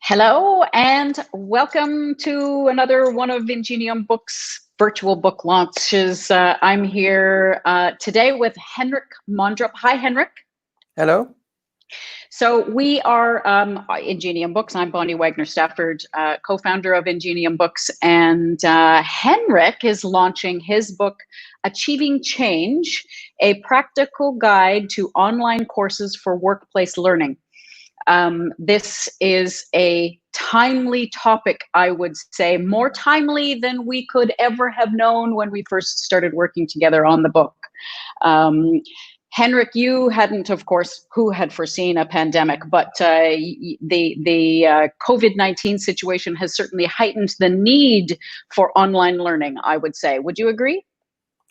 Hello and welcome to another one of Ingenium Books virtual book launches. I'm here today with Henrik Mondrup. Hi, Henrik. Hello. So we are Ingenium Books. I'm Bonnie Wagner-Stafford, co-founder of Ingenium Books, and Henrik is launching his book, Achieving Change, a practical guide to online courses for workplace learning. This is a timely topic, I would say, more timely than we could ever have known when we first started working together on the book. Henrik, you hadn't, of course, who had foreseen a pandemic, but the COVID-19 situation has certainly heightened the need for online learning, I would say. Would you agree?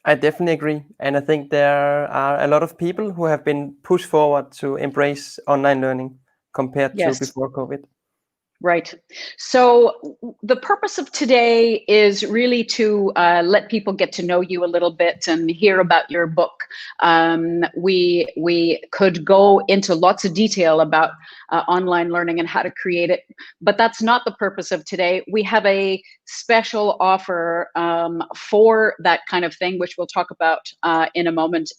I definitely agree. And I think there are a lot of people who have been pushed forward to embrace online learning compared to before COVID. Right. So the purpose of today is really to let people get to know you a little bit and hear about your book. We could go into lots of detail about online learning and how to create it, but that's not the purpose of today. We have a special offer for that kind of thing, which we'll talk about in a moment.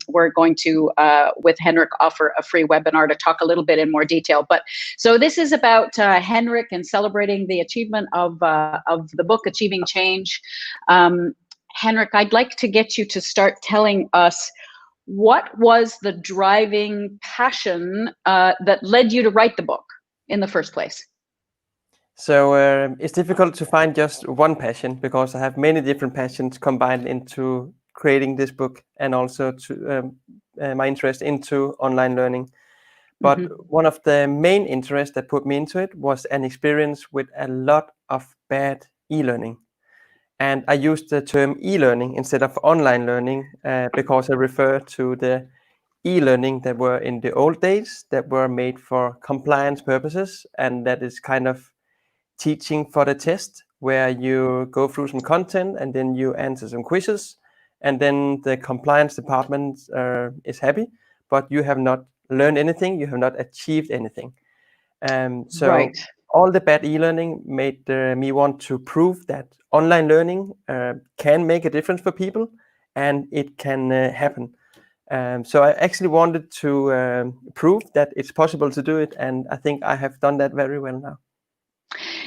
We're going to, with Henrik, offer a free webinar to talk a little bit in more detail. But so this is about Henrik and celebrating the achievement of the book, Achieving Change. Henrik, I'd like to get you to start telling us what was the driving passion that led you to write the book in the first place? So it's difficult to find just one passion because I have many different passions combined into creating this book, and also to my interest into online learning. But one of the main interests that put me into it was an experience with a lot of bad e-learning. And I used the term e-learning instead of online learning because I refer to the e-learning that were in the old days that were made for compliance purposes. And that is kind of teaching for the test, where you go through some content and then you answer some quizzes. And then the compliance department is happy, but you have not learned anything, you have not achieved anything. So all the bad e-learning made me want to prove that online learning can make a difference for people, and it can happen. So I actually wanted to prove that it's possible to do it, and I think I have done that very well now.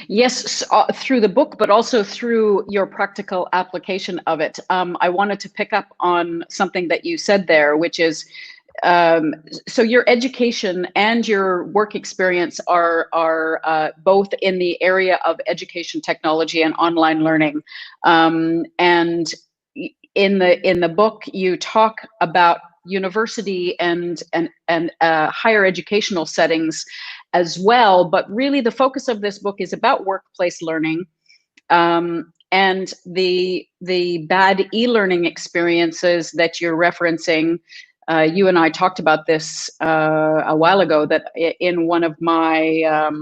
Yes, through the book, but also through your practical application of it. I wanted to pick up on something that you said there, which is, so your education and your work experience are both in the area of education technology and online learning. And in the book, you talk about university and higher educational settings as well, but really the focus of this book is about workplace learning and the bad e-learning experiences that you're referencing. You and I talked about this a while ago, that in one of my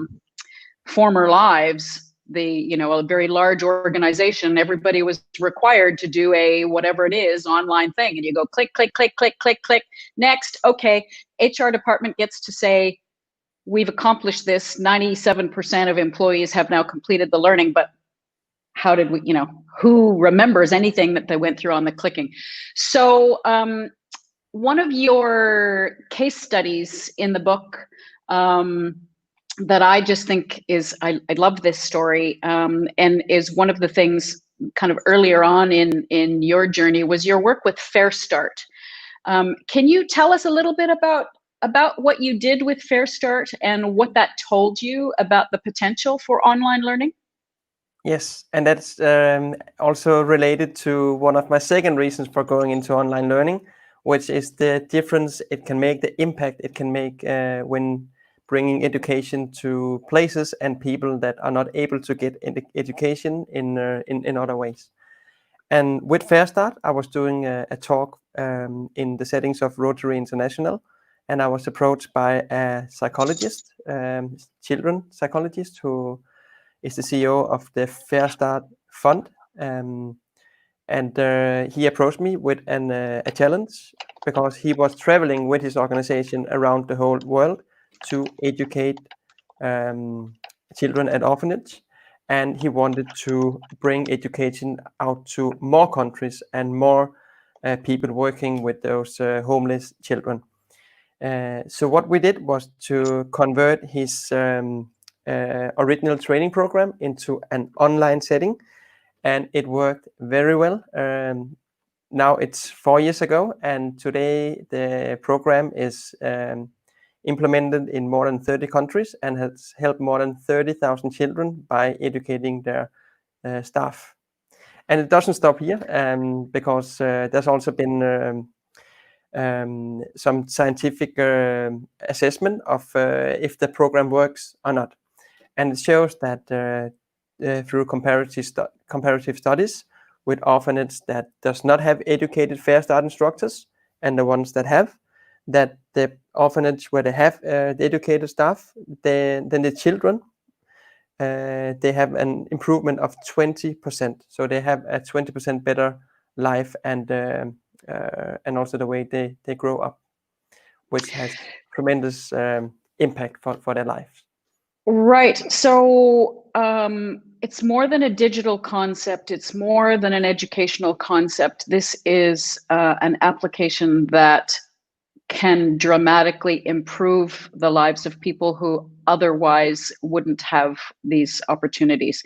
former lives, a very large organization, everybody was required to do a whatever it is online thing, and you go click, click, click, click, click, click, next. Okay, HR department gets to say, we've accomplished this. 97% of employees have now completed the learning, but how did we, who remembers anything that they went through on the clicking? So one of your case studies in the book that I just think is, I love this story, and is one of the things kind of earlier on in your journey, was your work with Fair Start. Can you tell us a little bit about what you did with Fair Start and what that told you about the potential for online learning? Yes, and that's also related to one of my second reasons for going into online learning, which is the difference it can make, the impact it can make when bringing education to places and people that are not able to get education in other ways. And with Fair Start, I was doing a talk in the settings of Rotary International, and I was approached by a psychologist, children psychologist, who is the CEO of the Fair Start Fund. And he approached me with a challenge, because he was traveling with his organization around the whole world to educate children at orphanage, and he wanted to bring education out to more countries and more people working with those homeless children. So what we did was to convert his original training program into an online setting, and it worked very well. Now it's 4 years ago, and today the program is implemented in more than 30 countries and has helped more than 30,000 children by educating their staff. And it doesn't stop here, because there's also been some scientific assessment of if the program works or not. And it shows that through comparative studies with orphanages that does not have educated fair start instructors and the ones that have, that the orphanage where they have the educated staff, then the children, they have an improvement of 20%. So they have a 20% better life, and also the way they grow up, which has tremendous impact for their lives. Right. So it's more than a digital concept. It's more than an educational concept. This is an application that can dramatically improve the lives of people who otherwise wouldn't have these opportunities.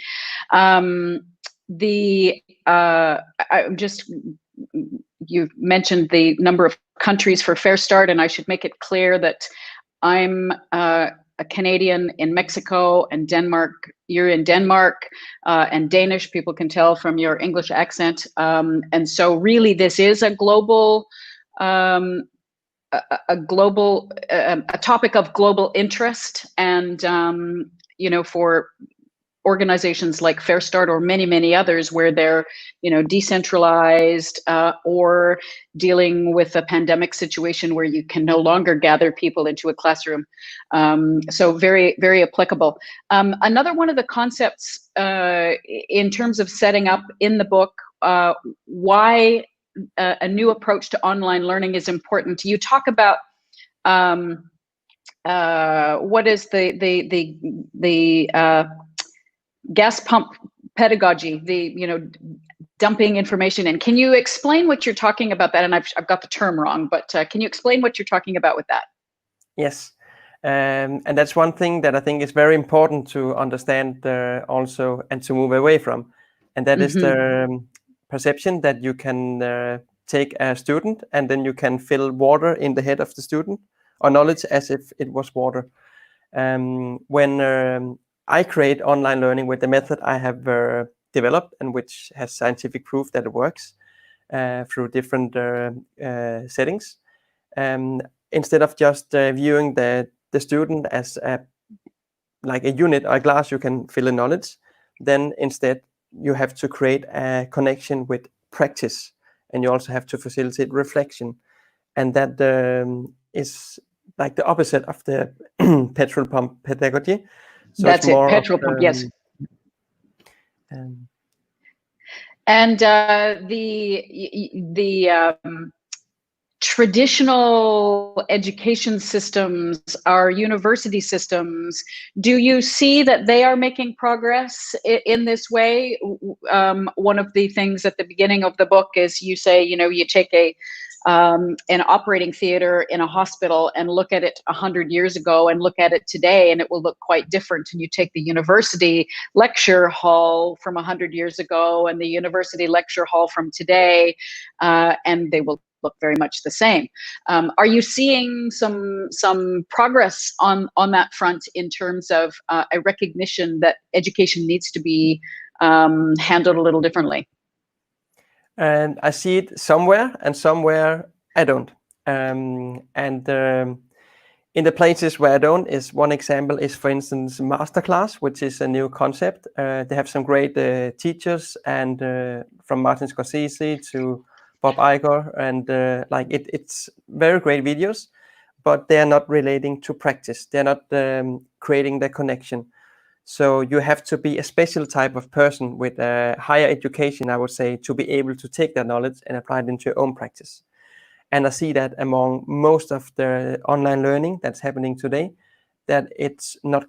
You mentioned the number of countries for Fair Start, and I should make it clear that I'm a Canadian in Mexico and Denmark. You're in Denmark, and Danish. People can tell from your English accent. And so really this is a global a topic of global interest, and for organizations like Fair Start or many others where they're decentralized or dealing with a pandemic situation where you can no longer gather people into a classroom. So very applicable. Another one of the concepts in terms of setting up in the book why a new approach to online learning is important. You talk about what is the gas pump pedagogy, dumping information in. Can you explain what you're talking about that? And I've got the term wrong, but can you explain what you're talking about with that? Yes. And that's one thing that I think is very important to understand also and to move away from. And that is the perception that you can take a student and then you can fill water in the head of the student, or knowledge as if it was water. When I create online learning with the method I have developed, and which has scientific proof that it works through different settings, instead of just viewing the student as like a unit or a glass you can fill in knowledge, then instead you have to create a connection with practice, and you also have to facilitate reflection. And that is like the opposite of the petrol pump pedagogy. So that's it, petrol pump, yes. And the traditional education systems, our university systems, do you see that they are making progress in this way? One of the things at the beginning of the book is you say, you take an operating theater in a hospital and look at it 100 years ago and look at it today, and it will look quite different. And you take the university lecture hall from 100 years ago and the university lecture hall from today, and they will look very much the same. Are you seeing some progress on that front in terms of a recognition that education needs to be handled a little differently? And I see it somewhere, and somewhere I don't. In the places where I don't, is one example is, for instance, masterclass, which is a new concept. They have some great teachers, and from Martin Scorsese to Bob Iger, and it's very great videos, but they are not relating to practice. They're not creating the connection. So you have to be a special type of person with a higher education, I would say, to be able to take that knowledge and apply it into your own practice. And I see that among most of the online learning that's happening today, that it's not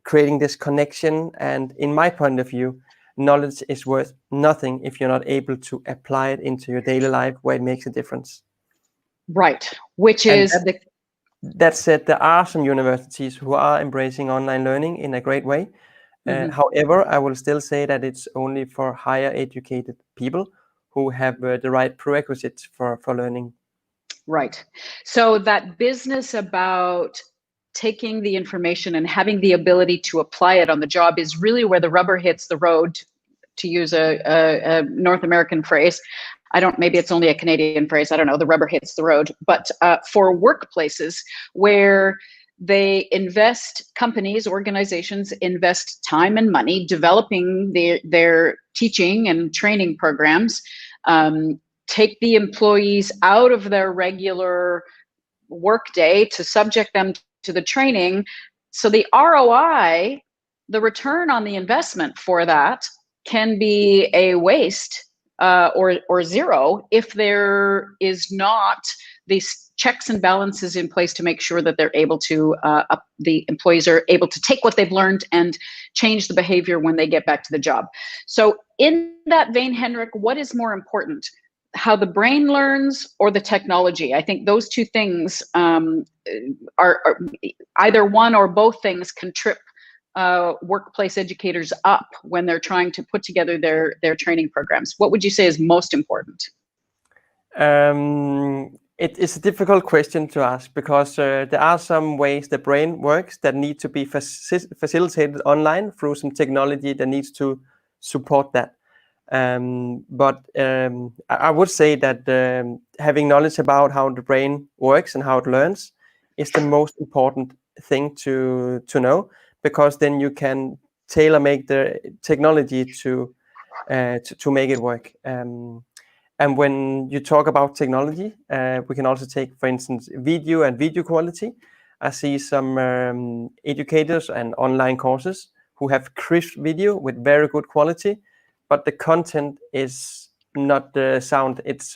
creating this connection. And in my point of view, knowledge is worth nothing if you're not able to apply it into your daily life where it makes a difference. Right, which And is that said, there are some universities who are embracing online learning in a great way. However, I will still say that it's only for higher educated people who have the right prerequisites for learning. Right. So that business about taking the information and having the ability to apply it on the job is really where the rubber hits the road, to use a North American phrase. Maybe it's only a Canadian phrase. I don't know. The rubber hits the road. But for workplaces where companies, organizations invest time and money developing their teaching and training programs, take the employees out of their regular workday to subject them to the training. So the ROI, the return on the investment for that, can be a waste or zero if there is not these checks and balances in place to make sure that they're able to, the employees are able to take what they've learned and change the behavior when they get back to the job. So in that vein, Henrik, what is more important? How the brain learns or the technology? I think those two things are either one or both things can trip workplace educators up when they're trying to put together their training programs. What would you say is most important? It is a difficult question to ask because there are some ways the brain works that need to be facilitated online through some technology that needs to support that. But I would say that having knowledge about how the brain works and how it learns is the most important thing to know, because then you can tailor make the technology to make it work. And when you talk about technology, we can also take, for instance, video and video quality. I see some educators and online courses who have crisp video with very good quality, but the content is not the sound. It's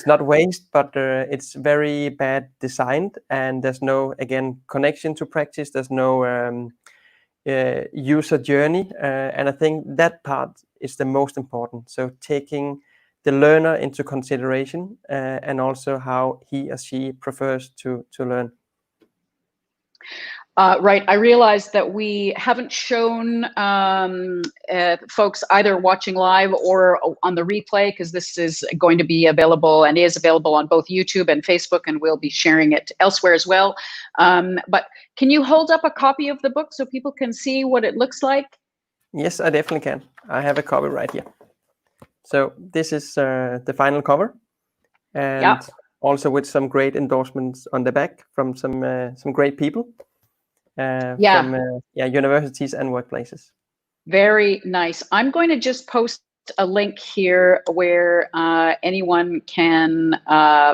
not waste, but it's very bad designed, and there's no, again, connection to practice. There's no user journey, and I think that part is the most important. So taking the learner into consideration and also how he or she prefers to learn. Right. I realize that we haven't shown folks either watching live or on the replay, because this is going to be available and is available on both YouTube and Facebook, and we'll be sharing it elsewhere as well. But can you hold up a copy of the book so people can see what it looks like? Yes, I definitely can. I have a copy right here. So this is the final cover, and also with some great endorsements on the back from some great people. From universities and workplaces. Very nice. I'm going to just post a link here where anyone can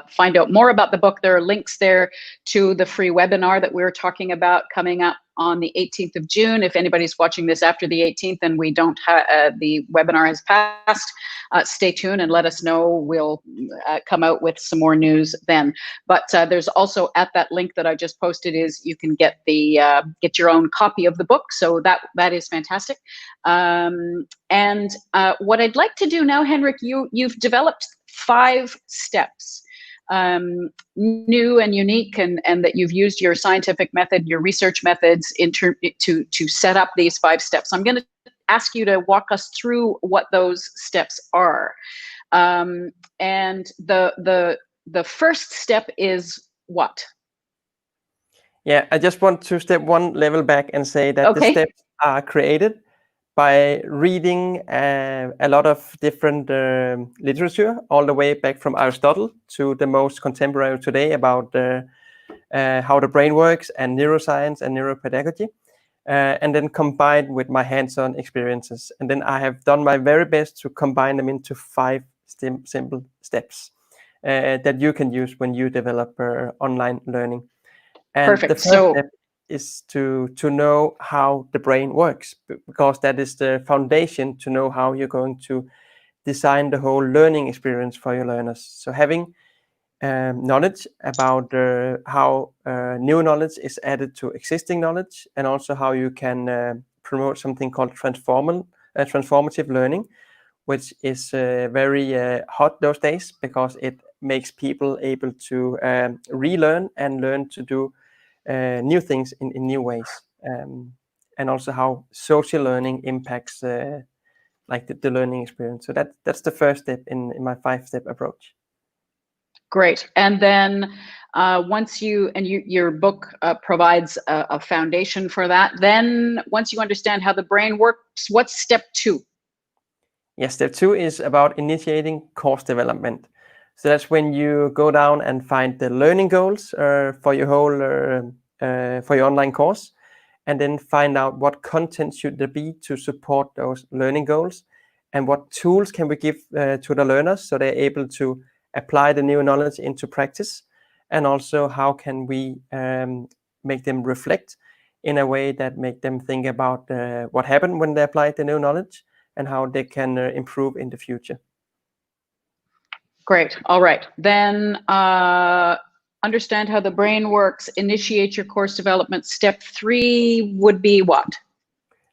find out more about the book. There are links there to the free webinar that we're talking about coming up on the 18th of June. If anybody's watching this after the 18th and we don't have the webinar has passed, stay tuned and let us know. We'll come out with some more news then. But there's also at that link that I just posted is you can get the get your own copy of the book. So that is fantastic. And what I'd like to do now, Henrik, you've developed 5 steps. New and unique, and that you've used your scientific method, your research methods to set up these 5 steps. I'm going to ask you to walk us through what those steps are. And the first step is what? Yeah, I just want to step one level back and say that the steps are created by reading a lot of different literature, all the way back from Aristotle to the most contemporary today about how the brain works and neuroscience and neuropedagogy, and then combined with my hands-on experiences. And then I have done my very best to combine them into 5 simple steps that you can use when you develop online learning. And the first step is to know how the brain works, because that is the foundation to know how you're going to design the whole learning experience for your learners. So having knowledge about how new knowledge is added to existing knowledge, and also how you can promote something called transformative learning, which is very hot those days because it makes people able to relearn and learn to do new things in new ways, and also how social learning impacts like the learning experience. So that's the first step in my 5-step approach. Great. And then once your book provides a foundation for that, then once you understand how the brain works, what's step 2? Yes, step 2 is about initiating course development. So that's when you go down and find the learning goals for your whole for your online course, and then find out what content should there be to support those learning goals, and what tools can we give to the learners so they're able to apply the new knowledge into practice, and also how can we make them reflect in a way that make them think about what happened when they applied the new knowledge, and how they can improve in the future. Great. All right. Then understand how the brain works, initiate your course development. Step 3 would be what?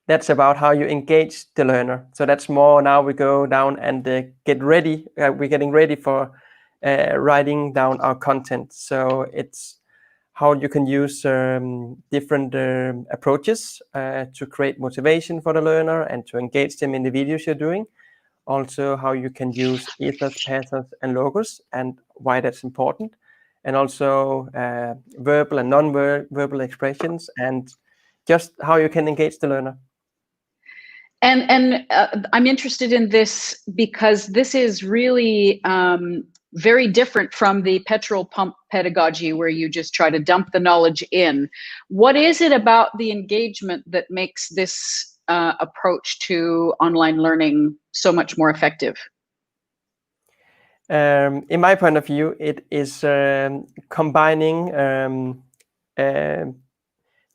That's about how you engage the learner. So that's more now we go down and get ready. We're getting ready for writing down our content. So it's how you can use different approaches to create motivation for the learner and to engage them in the videos you're doing. Also how you can use ethos, pathos, and logos, and why that's important. And also verbal and non-verbal expressions, and just how you can engage the learner. And I'm interested in this because this is really very different from the petrol pump pedagogy where you just try to dump the knowledge in. What is it about the engagement that makes this approach to online learning so much more effective? In my point of view, it is combining the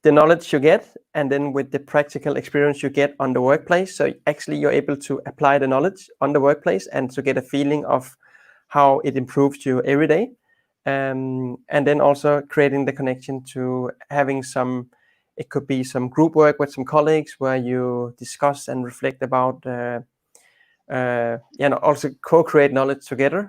knowledge you get, and then with the practical experience you get on the workplace. So actually you're able to apply the knowledge on the workplace and to get a feeling of how it improves you every day. And then also creating the connection to having some, it could be some group work with some colleagues where you discuss and reflect about, also co-create knowledge together.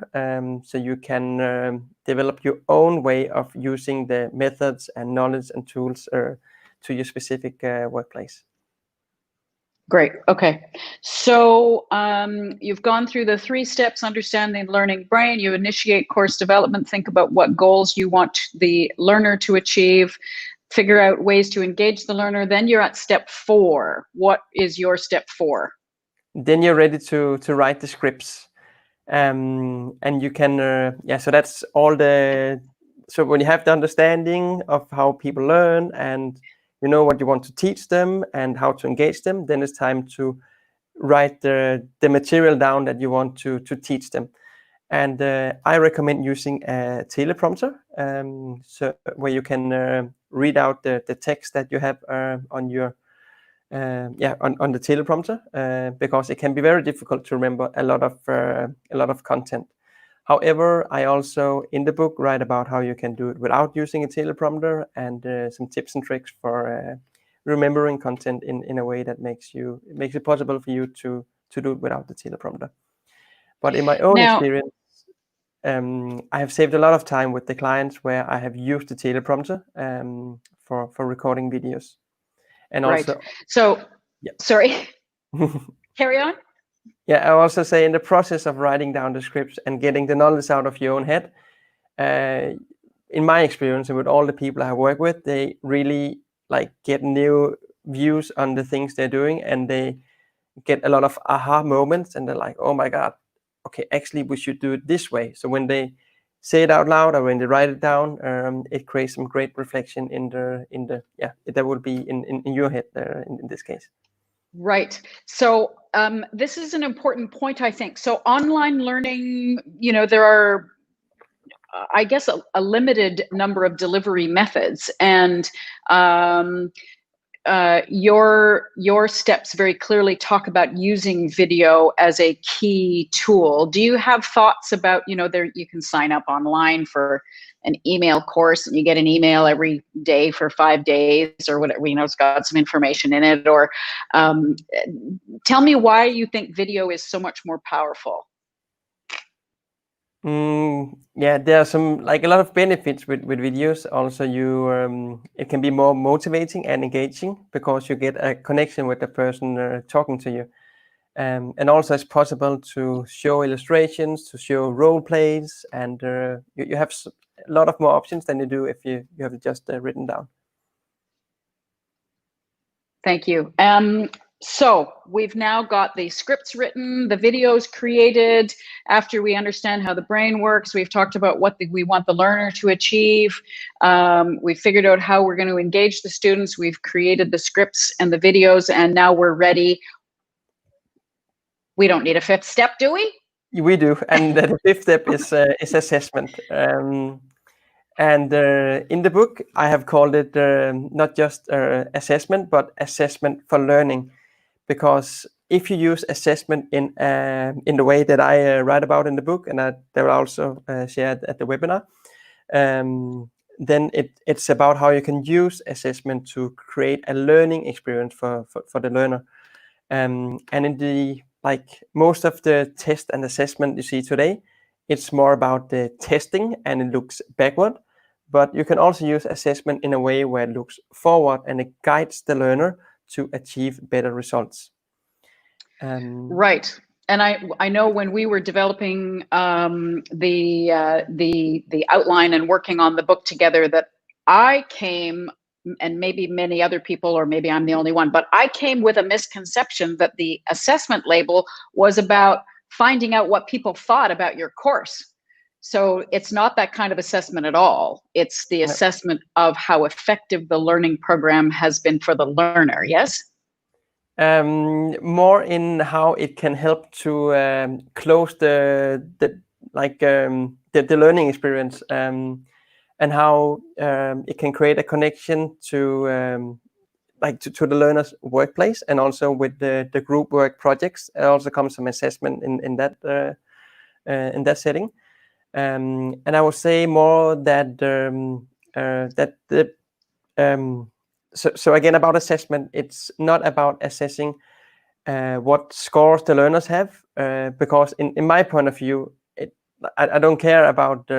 So you can develop your own way of using the methods and knowledge and tools to your specific workplace. Great. Okay. So you've gone through the 3 steps: understanding the learning brain. You initiate course development, think about what goals you want the learner to achieve, figure out ways to engage the learner. Then you're at step 4. What is your step 4? Then you're ready to write the scripts. And you can, so that's all so when you have the understanding of how people learn and you know what you want to teach them and how to engage them, then it's time to write the material down that you want to teach them. And I recommend using a teleprompter, so where you can read out the text that you have on your on the teleprompter, because it can be very difficult to remember a lot of content. However, I also in the book write about how you can do it without using a teleprompter, and some tips and tricks for remembering content in a way that makes it possible for you to do it without the teleprompter. But in my own experience, I have saved a lot of time with the clients where I have used the teleprompter for recording videos. And also, right. So, sorry, carry on. Yeah, I also say in the process of writing down the scripts and getting the knowledge out of your own head, in my experience and with all the people I work with, they really get new views on the things they're doing, and they get a lot of aha moments, and they're like, oh my God, okay, actually we should do it this way. So when they say it out loud or when they write it down, it creates some great reflection that will be in your head in this case. Right. So this is an important point, I think. So online learning, there are, I guess, a limited number of delivery methods. And your steps very clearly talk about using video as a key tool. Do you have thoughts about, there you can sign up online for an email course and you get an email every day for 5 days or whatever, it's got some information in it, or tell me why you think video is so much more powerful. Yeah, there are some a lot of benefits with videos. Also, it can be more motivating and engaging because you get a connection with the person talking to you, and also it's possible to show illustrations, to show role plays, and you have a lot of more options than you do if you have it just written down. Thank you. So we've now got the scripts written, the videos created. After we understand how the brain works, we've talked about what we want the learner to achieve. We've figured out how we're going to engage the students. We've created the scripts and the videos, and now we're ready. We don't need a fifth step, do we? We do, and the fifth step is assessment. And in the book, I have called it not just assessment, but assessment for learning. Because if you use assessment in the way that I write about in the book, and they will also share at the webinar, then it's about how you can use assessment to create a learning experience for the learner. And in the most of the test and assessment you see today, it's more about the testing and it looks backward. But you can also use assessment in a way where it looks forward and it guides the learner to achieve better results. Right. And I know when we were developing the outline and working on the book together, that I came, and maybe many other people, or maybe I'm the only one, but I came with a misconception that the assessment label was about finding out what people thought about your course. So it's not that kind of assessment at all. It's the assessment of how effective the learning program has been for the learner. Yes? More in how it can help to close the learning experience, and how it can create a connection to to the learner's workplace, and also with the group work projects. It also comes some assessment in that setting. And I would say more that So again, about assessment, it's not about assessing what scores the learners have, because in my point of view, I don't care about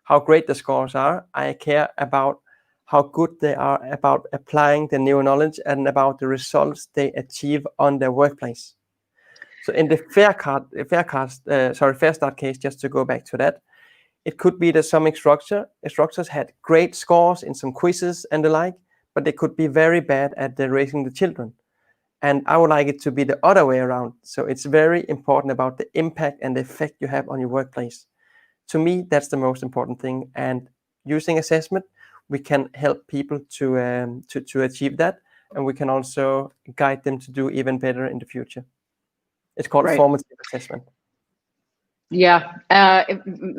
how great the scores are. I care about how good they are about applying the new knowledge and about the results they achieve on their workplace. So in the Fair Start case, just to go back to that, it could be that some instructors had great scores in some quizzes and the like, but they could be very bad at raising the children. And I would like it to be the other way around. So it's very important about the impact and the effect you have on your workplace. To me, that's the most important thing. And using assessment, we can help people to achieve that. And we can also guide them to do even better in the future. It's called formative assessment. Yeah,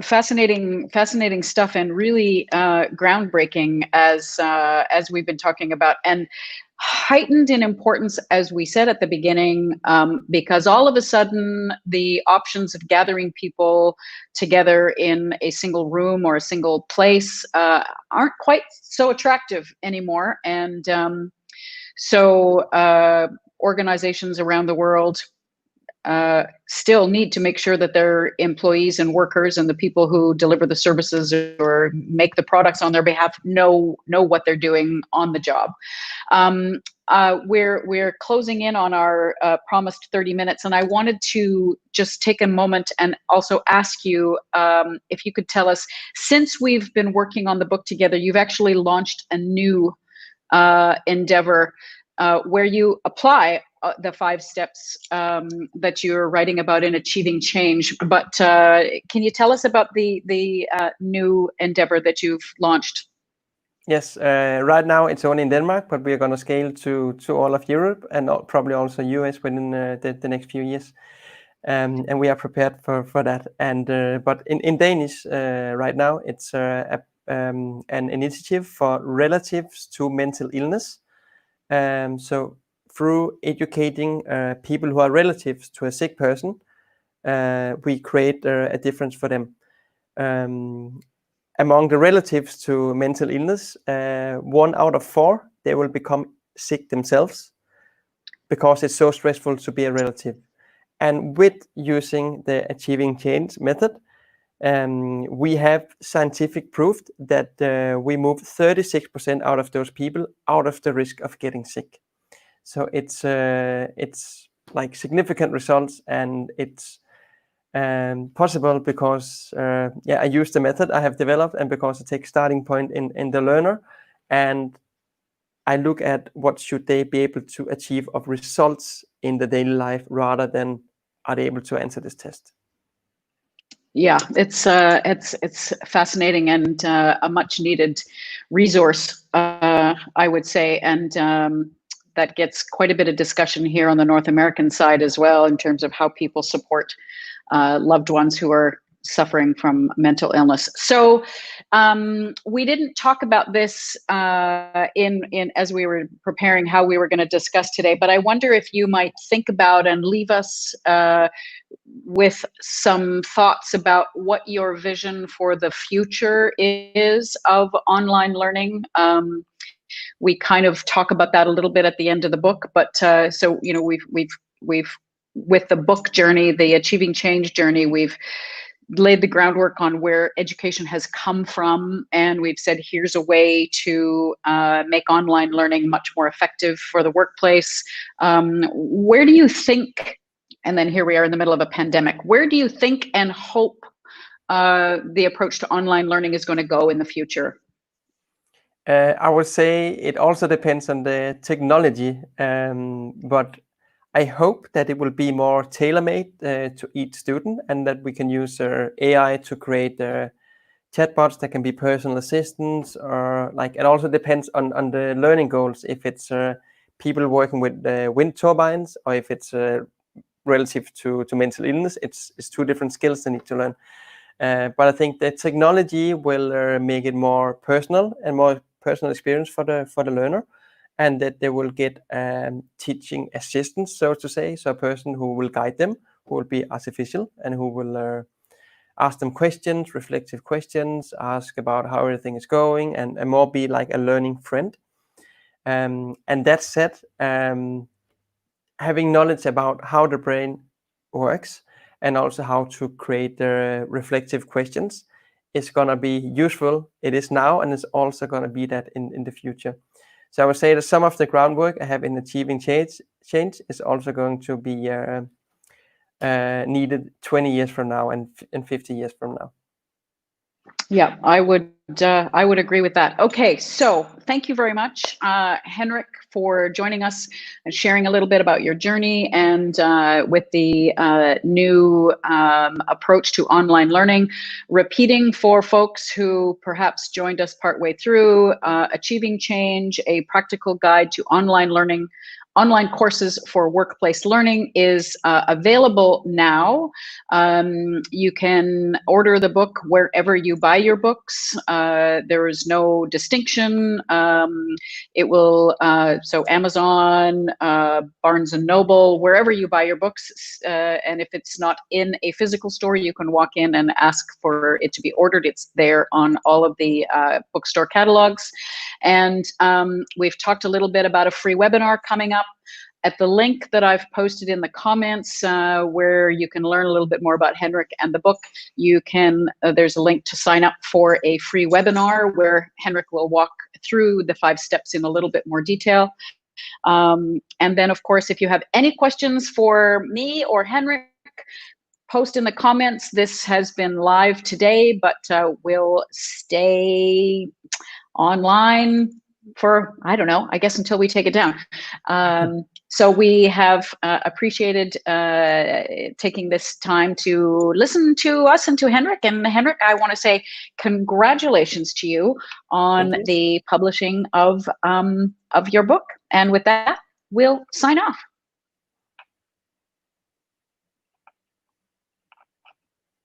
fascinating stuff, and really groundbreaking as we've been talking about, and heightened in importance, as we said at the beginning, because all of a sudden the options of gathering people together in a single room or a single place aren't quite so attractive anymore, and so organizations around the world still need to make sure that their employees and workers and the people who deliver the services or make the products on their behalf know what they're doing on the job. We're closing in on our promised 30 minutes, and I wanted to just take a moment and also ask you if you could tell us, since we've been working on the book together, you've actually launched a new endeavor where you apply the 5 steps that you're writing about in achieving change. But can you tell us about the new endeavor that you've launched? Yes, right now it's only in Denmark, but we're going to scale to all of Europe and probably also US within the next few years. And we are prepared for that. And but in Danish right now, it's an initiative for relatives to mental illness. So through educating people who are relatives to a sick person, we create a difference for them. Among the relatives to mental illness, 1 out of 4, they will become sick themselves because it's so stressful to be a relative. And with using the Achieving Change method, we have scientific proof that we move 36% out of those people out of the risk of getting sick. So it's like significant results, and it's possible because I use the method I have developed, and because I take starting point in the learner, and I look at what should they be able to achieve of results in the daily life rather than are they able to answer this test. Yeah, it's fascinating and a much needed resource, I would say, and that gets quite a bit of discussion here on the North American side as well in terms of how people support loved ones who are suffering from mental illness. So we didn't talk about this in as we were preparing how we were going to discuss today, but I wonder if you might think about and leave us with some thoughts about what your vision for the future is of online learning. We kind of talk about that a little bit at the end of the book, but so you know, we've with the book journey, the Achieving Change journey, we've laid the groundwork on where education has come from, and we've said here's a way to make online learning much more effective for the workplace. Where do you think, and then here we are in the middle of a pandemic, where do you think and hope the approach to online learning is going to go in the future? I would say it also depends on the technology, but I hope that it will be more tailor-made to each student, and that we can use AI to create chatbots that can be personal assistants, or like it also depends on the learning goals. If it's people working with wind turbines, or if it's relative to mental illness, it's 2 different skills they need to learn. But I think the technology will make it more personal and more personal experience for the learner, and that they will get teaching assistants, so to say, so a person who will guide them, who will be artificial and who will ask them questions, reflective questions, ask about how everything is going, and more be like a learning friend. And that said, having knowledge about how the brain works and also how to create reflective questions is going to be useful. It is now, and it's also going to be that in the future. So I would say that some of the groundwork I have in Achieving Change is also going to be needed 20 years from now and 50 years from now. Yeah, I would agree with that. Okay, so thank you very much, Henrik, for joining us and sharing a little bit about your journey, and with the new approach to online learning. Repeating for folks who perhaps joined us partway through, Achieving Change, a practical guide to online learning, online courses for workplace learning, is available now. You can order the book wherever you buy your books. There is no distinction. It will, so Amazon, Barnes and Noble, wherever you buy your books. And if it's not in a physical store, you can walk in and ask for it to be ordered. It's there on all of the bookstore catalogs. And we've talked a little bit about a free webinar coming up. At the link that I've posted in the comments, where you can learn a little bit more about Henrik and the book, you can, there's a link to sign up for a free webinar where Henrik will walk through the 5 steps in a little bit more detail. And then, of course, if you have any questions for me or Henrik, post in the comments. This has been live today, but we'll stay online for, I don't know, I guess until we take it down. So we have appreciated taking this time to listen to us and to Henrik. And Henrik, I want to say congratulations to you on the publishing of your book. And with that, we'll sign off.